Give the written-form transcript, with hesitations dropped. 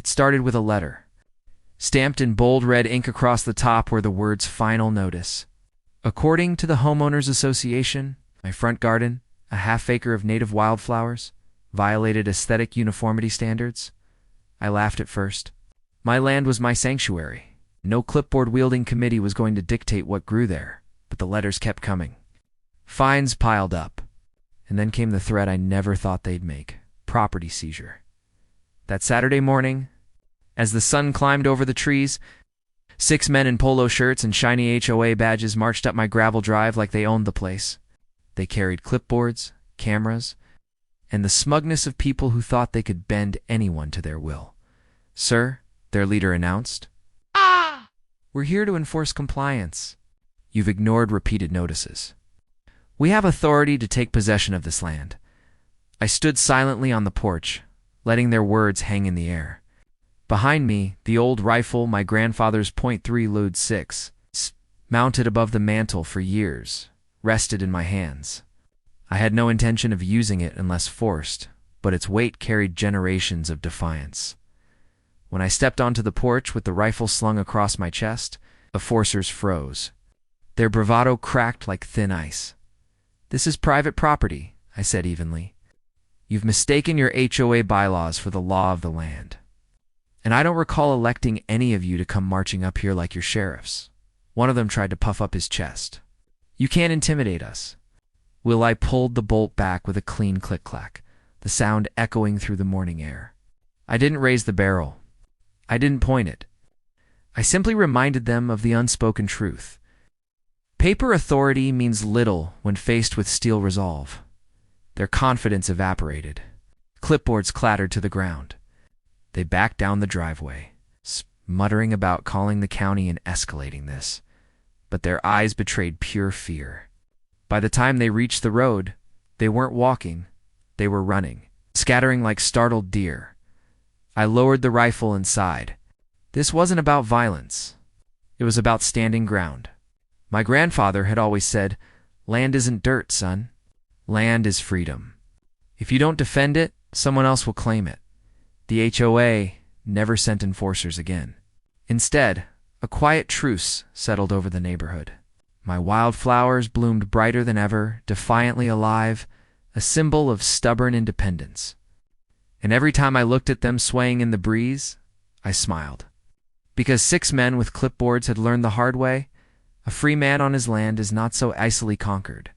It started with a letter. Stamped in bold red ink across the top were the words "Final Notice." According to the Homeowners Association, my front garden, a half-acre of native wildflowers, violated aesthetic uniformity standards. I laughed at first. My land was my sanctuary. No clipboard-wielding committee was going to dictate what grew there, but the letters kept coming. Fines piled up. And then came the threat I never thought they'd make: property seizure. That Saturday morning, as the sun climbed over the trees, 6 men in polo shirts and shiny HOA badges marched up my gravel drive like they owned the place. They carried clipboards, cameras, and the smugness of people who thought they could bend anyone to their will. "Sir," their leader announced, "we're here to enforce compliance. You've ignored repeated notices. We have authority to take possession of this land." I stood silently on the porch, letting their words hang in the air. Behind me, the old rifle, my grandfather's .3 load 6, mounted above the mantel for years, rested in my hands. I had no intention of using it unless forced, but its weight carried generations of defiance. When I stepped onto the porch with the rifle slung across my chest, the forcers froze. Their bravado cracked like thin ice. "This is private property," I said evenly. "You've mistaken your HOA bylaws for the law of the land. And I don't recall electing any of you to come marching up here like your sheriffs." One of them tried to puff up his chest. "You can't intimidate us." I pulled the bolt back with a clean click-clack, the sound echoing through the morning air. I didn't raise the barrel. I didn't point it. I simply reminded them of the unspoken truth. Paper authority means little when faced with steel resolve. Their confidence evaporated. Clipboards clattered to the ground. They backed down the driveway, muttering about calling the county and escalating this, but their eyes betrayed pure fear. By the time they reached the road, they weren't walking, they were running, scattering like startled deer. I lowered the rifle and sighed. This wasn't about violence. It was about standing ground. My grandfather had always said, "Land isn't dirt, son. Land is freedom. If you don't defend it, someone else will claim it." The HOA never sent enforcers again. Instead, a quiet truce settled over the neighborhood. My wildflowers bloomed brighter than ever, defiantly alive, a symbol of stubborn independence. And every time I looked at them swaying in the breeze, I smiled. Because 6 men with clipboards had learned the hard way, a free man on his land is not so easily conquered.